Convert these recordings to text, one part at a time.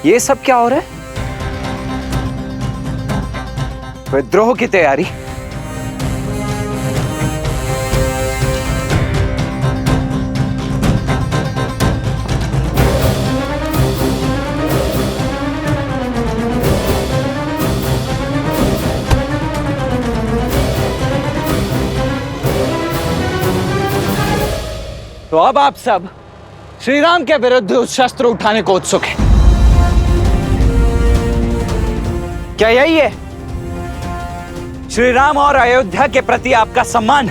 ये सब क्या हो रहा है? विद्रोह की तैयारी? तो अब आप सब श्री राम के विरुद्ध उस शस्त्र उठाने को उत्सुक हैं। क्या यही है श्री राम और अयोध्या के प्रति आपका सम्मान?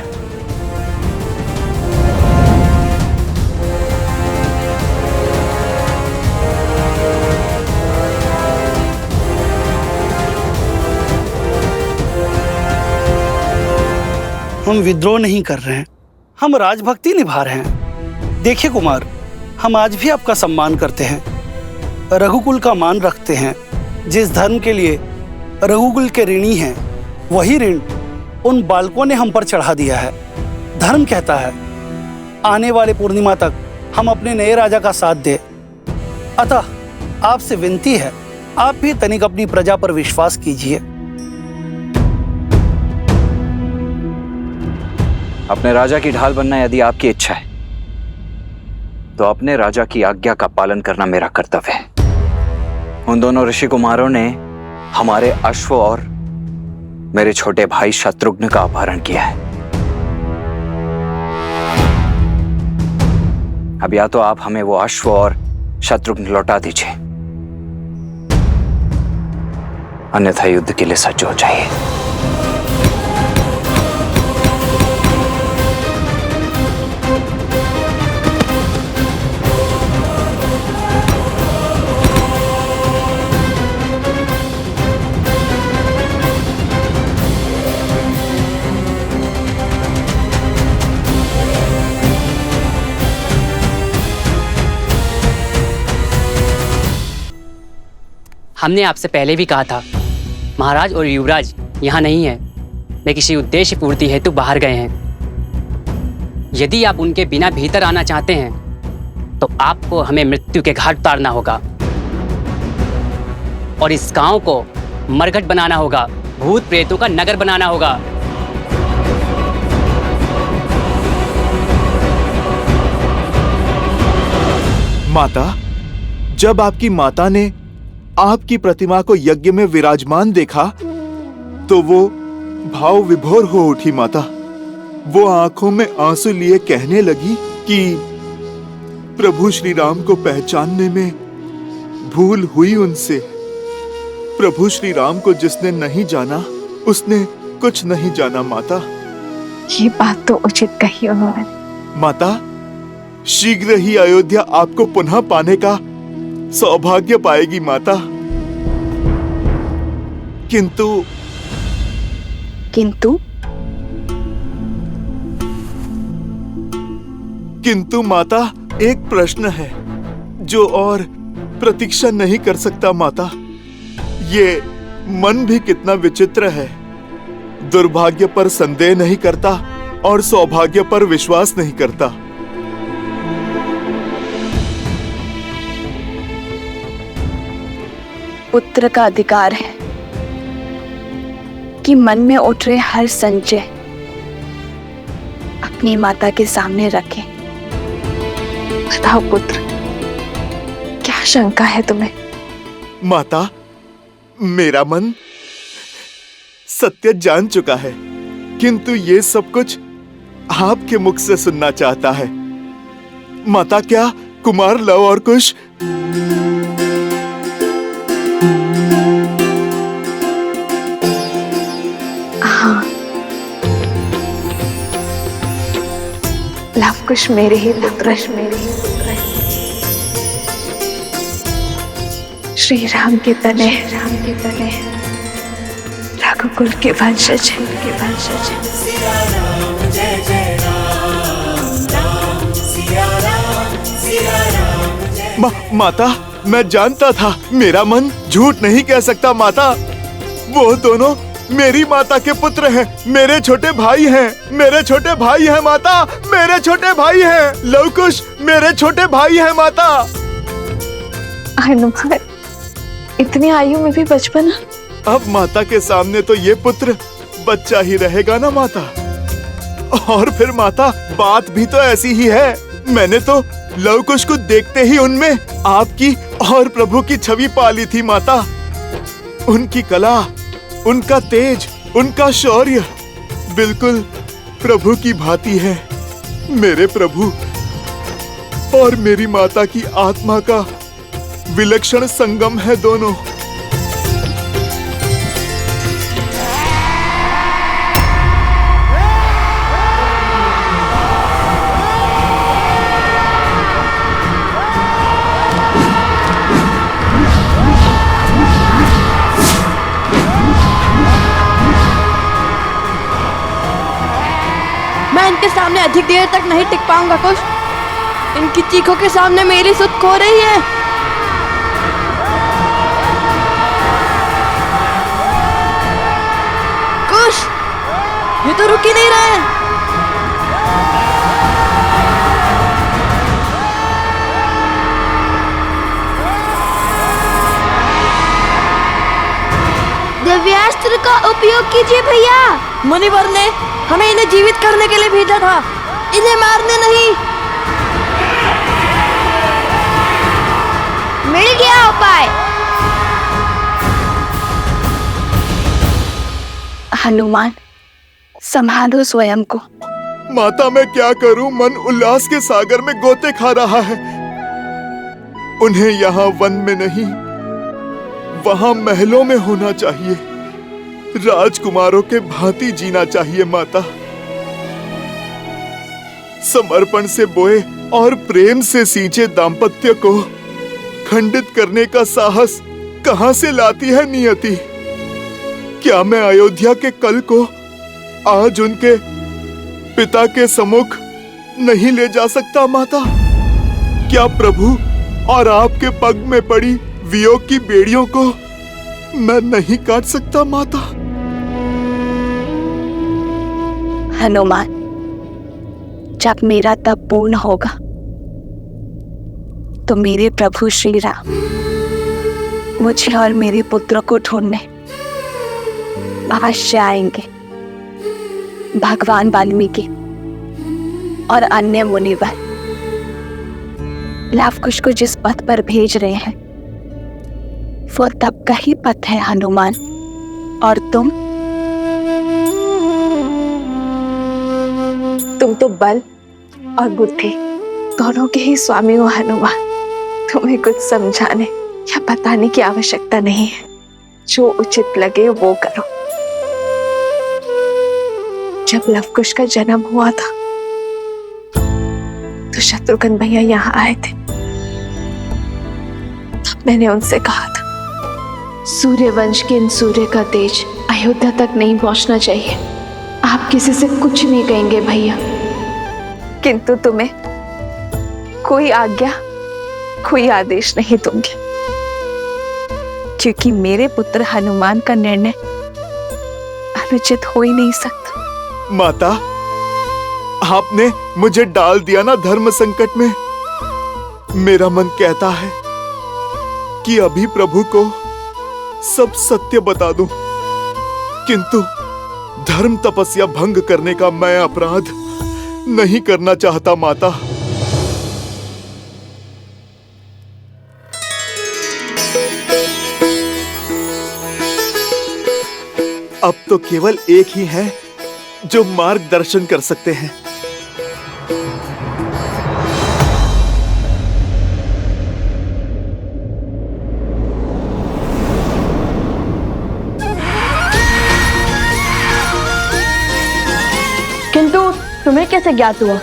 हम विद्रोह नहीं कर रहे हैं, हम राजभक्ति निभा रहे हैं। देखिए कुमार, हम आज भी आपका सम्मान करते हैं, रघुकुल का मान रखते हैं। जिस धर्म के लिए रघुकुल के ऋणी हैं, वही ऋण उन बालकों ने हम पर चढ़ा दिया है। धर्म कहता है आने वाले पूर्णिमा तक हम अपने नए राजा का साथ दें। अतः आपसे विनती है, आप भी तनिक अपनी प्रजा पर विश्वास कीजिए। अपने राजा की ढाल बनना यदि आपकी इच्छा है, तो अपने राजा की आज्ञा का पालन करना मेरा कर्तव्य है। उन दोनों ऋषि कुमारों ने हमारे अश्व और मेरे छोटे भाई शत्रुघ्न का अपहरण किया है। अब या तो आप हमें वो अश्व और शत्रुघ्न लौटा दीजिए, अन्यथा युद्ध के लिए सज्ज हो जाइए। हमने आपसे पहले भी कहा था, महाराज और युवराज यहाँ नहीं है, वे किसी उद्देश्य पूर्ति हेतु बाहर गए हैं। यदि आप उनके बिना भीतर आना चाहते हैं तो आपको हमें मृत्यु के घाट उतारना होगा और इस गांव को मरघट बनाना होगा, भूत प्रेतों का नगर बनाना होगा। माता, जब आपकी माता ने आपकी प्रतिमा को यज्ञ में विराजमान देखा तो वो भाव विभोर हो उठी। माता, वो आंखों में आंसू लिए कहने लगी कि प्रभु श्री राम को पहचानने में भूल हुई उनसे। प्रभु श्री राम को जिसने नहीं जाना उसने कुछ नहीं जाना। माता, ये बात तो उचित कही उन्होंने। माता, शीघ्र ही अयोध्या आपको पुनः पाने का सौभाग्य पाएगी माता। किंतु माता, एक प्रश्न है जो और प्रतीक्षा नहीं कर सकता। माता, ये मन भी कितना विचित्र है। दुर्भाग्य पर संदेह नहीं करता और सौभाग्य पर विश्वास नहीं करता। पुत्र का अधिकार है कि मन में उठ रहे हर संशय अपनी माता के सामने रखे। बताओ पुत्र, क्या शंका है तुम्हें? माता, मेरा मन सत्य जान चुका है, किंतु ये सब कुछ आपके मुख से सुनना चाहता है। माता, क्या कुमार लव और कुश लवकुश मेरे ही पुत्र, श्री राम के तने रघुकुल के वंशज माता, मैं जानता था, मेरा मन झूठ नहीं कह सकता। माता, वो दोनों मेरी माता के पुत्र हैं, मेरे छोटे भाई हैं, मेरे छोटे भाई हैं। माता, मेरे छोटे भाई हैं। लवकुश मेरे छोटे भाई हैं। माता, हनुमान इतनी आयु में भी बचपना। अब माता के सामने तो ये पुत्र बच्चा ही रहेगा ना माता। और फिर माता, बात भी तो ऐसी ही है। मैंने तो लव कुश को देखते ही उनमें आपकी और प्रभु की छवि पाली थी माता। उनकी कला, उनका तेज, उनका शौर्य बिल्कुल प्रभु की भांति है। मेरे प्रभु और मेरी माता की आत्मा का विलक्षण संगम है दोनों। मैं इनके सामने अधिक देर तक नहीं टिक पाऊंगा कुश। इनकी चीखों के सामने मेरी सुध खो रही है। कुश, ये तो रुक ही नहीं रहे। दिव्यास्त्र का उपयोग कीजिए भैया। मुनिवर ने हमें इन्हें जीवित करने के लिए भेजा था, इन्हें मारने नहीं। मिल गया उपाय। हनुमान, संभालो स्वयं को। माता, मैं क्या करूं? मन उल्लास के सागर में गोते खा रहा है। उन्हें यहाँ वन में नहीं, वहां महलों में होना चाहिए। राजकुमारों के भांति जीना चाहिए माता। समर्पण से बोए और प्रेम से सींचे दाम्पत्य को खंडित करने का साहस कहां से लाती है नियति? क्या मैं अयोध्या के कल को आज उनके पिता के सम्मुख नहीं ले जा सकता माता? क्या प्रभु और आपके पग में पड़ी वियोग की बेड़ियों को मैं नहीं काट सकता माता? हनुमान, जब मेरा तप पूर्ण होगा तो मेरे प्रभु श्री राम मुझे और मेरे पुत्र को ढूंढने अवश्य आएंगे। भगवान वाल्मीकि और अन्य मुनिवर लव कुश को जिस पथ पर भेज रहे हैं वो तप का ही पथ है हनुमान। और तुम तो बल और बुद्धि दोनों के ही स्वामी हो हनुमान। तुम्हें कुछ समझाने या बताने की आवश्यकता नहीं है। जो उचित लगे वो करो। जब लव कुश का जन्म हुआ था तो शत्रुघ्न भैया यहाँ आए थे। तब मैंने उनसे कहा था, सूर्यवंश के इन सूर्य का तेज अयोध्या तक नहीं पहुंचना चाहिए। आप किसी से कुछ नहीं कहेंगे भैया, किंतु तुम्हें कोई आज्ञा, कोई आदेश नहीं दूंगी, क्योंकि मेरे पुत्र हनुमान का निर्णय अनुचित हो ही नहीं सकता। माता, आपने मुझे डाल दिया ना धर्म संकट में। मेरा मन कहता है कि अभी प्रभु को सब सत्य बता दूं, किंतु धर्म तपस्या भंग करने का मैं अपराध नहीं करना चाहता माता। अब तो केवल एक ही है जो मार्गदर्शन कर सकते हैं। किंतु तुम्हें कैसे ज्ञात हुआ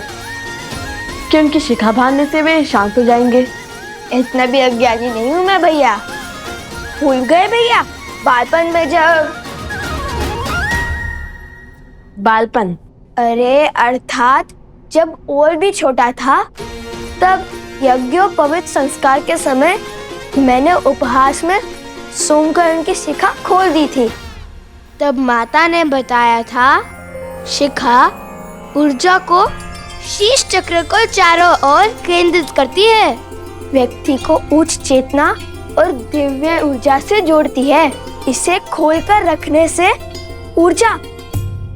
कि उनकी शिखा बांधने से वे शांत हो जाएंगे? इतना भी अज्ञानी नहीं हूँ मैं भैया। भूल गए भैया, बालपन में जब बालपन? अरे अर्थात जब और भी छोटा था, तब यज्ञोपवीत संस्कार के समय मैंने उपहास में सूंघकर उनकी शिखा खोल दी थी। तब माता ने बताया था, शिखा ऊर्जा को शीश चक्र को चारों ओर केंद्रित करती है। व्यक्ति को उच्च चेतना और दिव्य ऊर्जा से जोड़ती है। इसे खोलकर रखने से ऊर्जा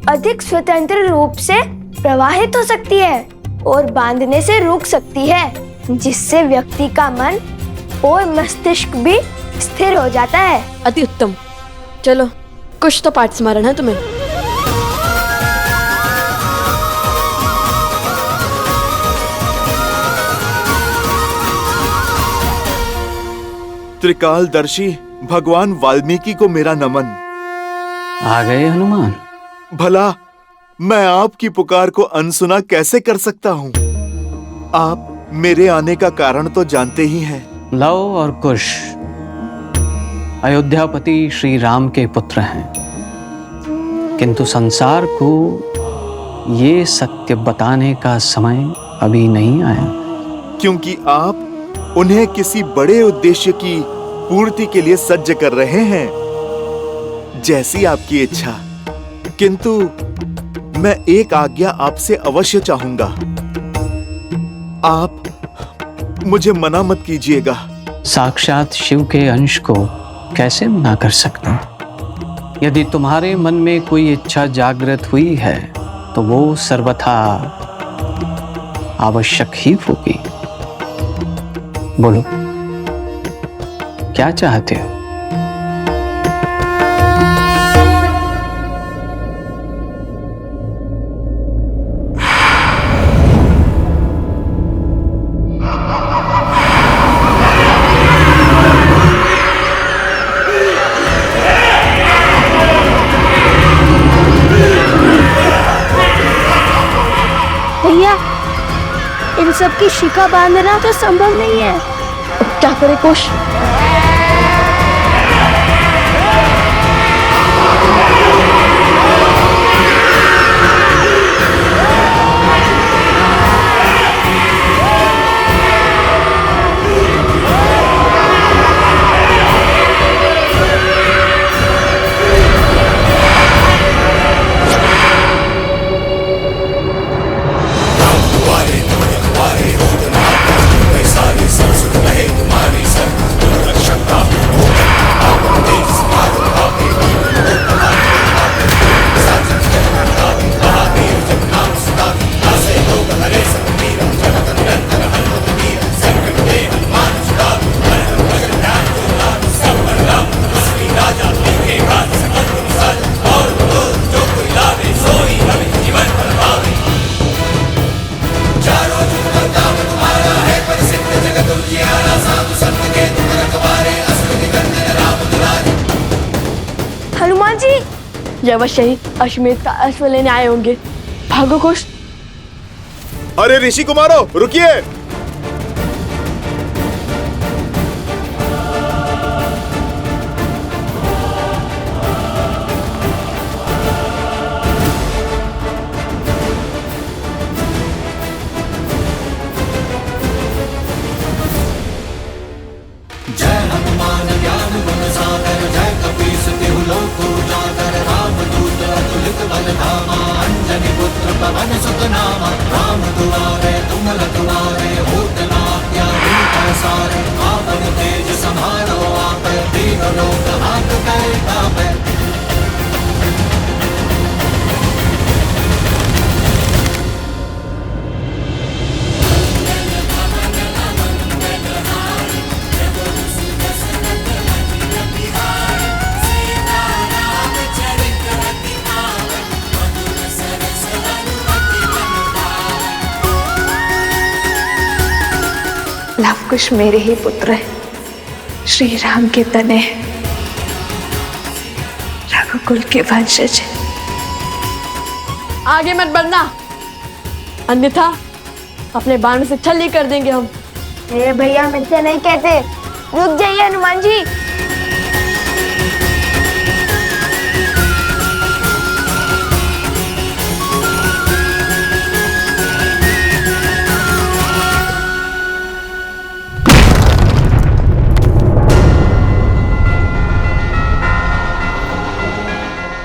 अधिक स्वतंत्र रूप से प्रवाहित हो सकती है और बांधने से रुक सकती है, जिससे व्यक्ति का मन और मस्तिष्क भी स्थिर हो जाता है। अति उत्तम। चलो, कुछ तो पाठ स्मरण है तुम्हें। त्रिकालदर्शी भगवान वाल्मीकि को मेरा नमन। आ गए हनुमान? भला मैं आपकी पुकार को अनसुना कैसे कर सकता हूँ? आप मेरे आने का कारण तो जानते ही हैं। लव और कुश अयोध्यापति श्री राम के पुत्र हैं, किंतु संसार को ये सत्य बताने का समय अभी नहीं आया, क्योंकि आप उन्हें किसी बड़े उद्देश्य की पूर्ति के लिए सज्ज कर रहे हैं, जैसी आपकी इच्छा। किंतु मैं एक आज्ञा आपसे अवश्य चाहूंगा। आप मुझे मना मत कीजिएगा। साक्षात शिव के अंश को कैसे मना कर सकते हैं? यदि तुम्हारे मन में कोई इच्छा जागृत हुई है तो वो सर्वथा आवश्यक ही होगी। बोलो, क्या चाहते हो? भैया, इन सब की शिखा बांधना तो संभव नहीं है। अब क्या करे कुश? हनुमान जी, ये अवश्य ही अश्वमेध का अश्व लेने आए होंगे। भागो कुश। अरे ऋषि कुमारो, रुकिए। लवकुश मेरे ही पुत्र है, श्री राम के तने हैं, रघुकुल के वंशज हैं। आगे मत बढ़ना, अन्यथा अपने बाण से छल्ली कर देंगे हम। मेरे भैया मुझसे नहीं कहते। रुक जाइए हनुमान जी।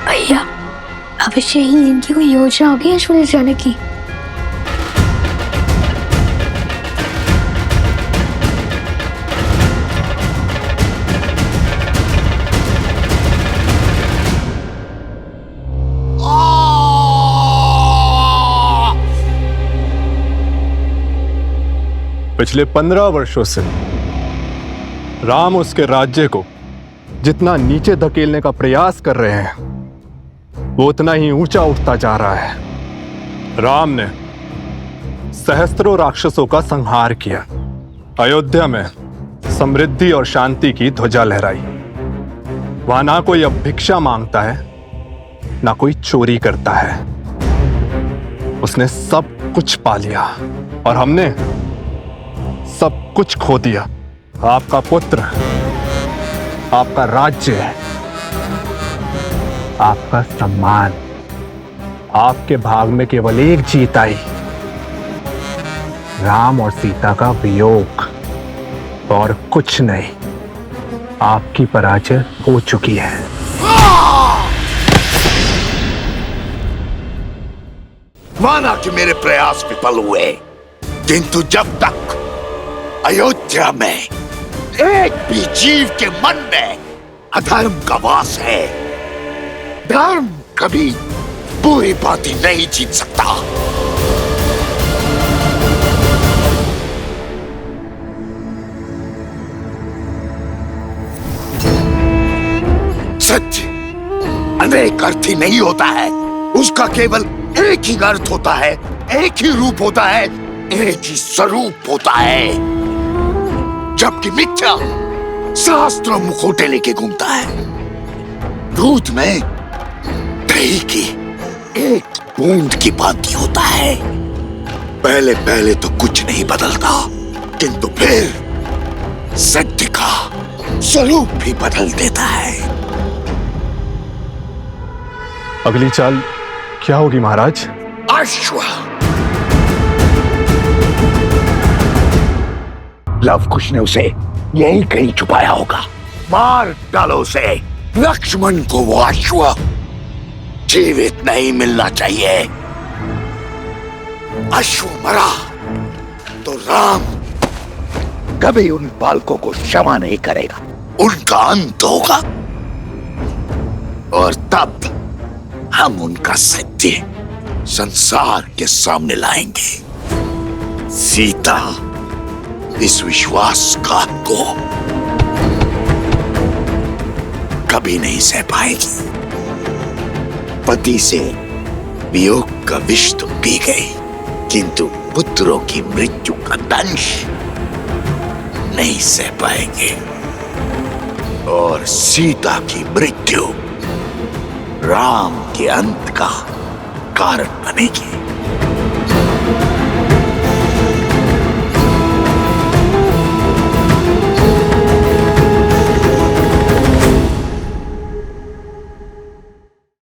भैया, अवश्य ही इनकी कोई योजना होगी अश्व ले जाने की। पिछले 15 वर्षों से राम उसके राज्य को जितना नीचे धकेलने का प्रयास कर रहे हैं वो उतना ही ऊंचा उठता जा रहा है। राम ने सहस्त्रों राक्षसों का संहार किया, अयोध्या में समृद्धि और शांति की ध्वजा लहराई। वहां ना कोई अब भिक्षा मांगता है ना कोई चोरी करता है। उसने सब कुछ पा लिया और हमने सब कुछ खो दिया। आपका पुत्र, आपका राज्य, आपका सम्मान, आपके भाग में केवल एक जीत आई, राम और सीता का वियोग, और कुछ नहीं। आपकी पराजय हो चुकी है। माना कि मेरे प्रयास विफल हुए, किंतु जब तक अयोध्या में एक भी जीव के मन में अधर्म का वास है, धर्म कभी बुरी बातें नहीं जीत सकता। सत्य अनेक अर्थी नहीं होता है, उसका केवल एक ही अर्थ होता है, एक ही रूप होता है, एक ही स्वरूप होता है। जबकि मिथ्या शास्त्रों मुखोटे लेके घूमता है। दूध में दही की एक बूंद की भांति होता है। पहले पहले तो कुछ नहीं बदलता, किंतु फिर सत्य का स्वरूप भी बदल देता है। अगली चाल क्या होगी महाराज? अश्व। लव कुश ने उसे यही कहीं छुपाया होगा। मार डालो उसे। लक्ष्मण को वो अश्व जीवित नहीं मिलना चाहिए। अश्व मरा तो राम कभी उन बालकों को क्षमा नहीं करेगा। उनका अंत होगा और तब हम उनका सत्य संसार के सामने लाएंगे। सीता इस विश्वासघात को कभी नहीं सह पाएगी। पति से वियोग का विष तो पी गई, किंतु पुत्रों की मृत्यु का दंश नहीं सह पाएंगे और सीता की मृत्यु राम के अंत का कारण बनेगी।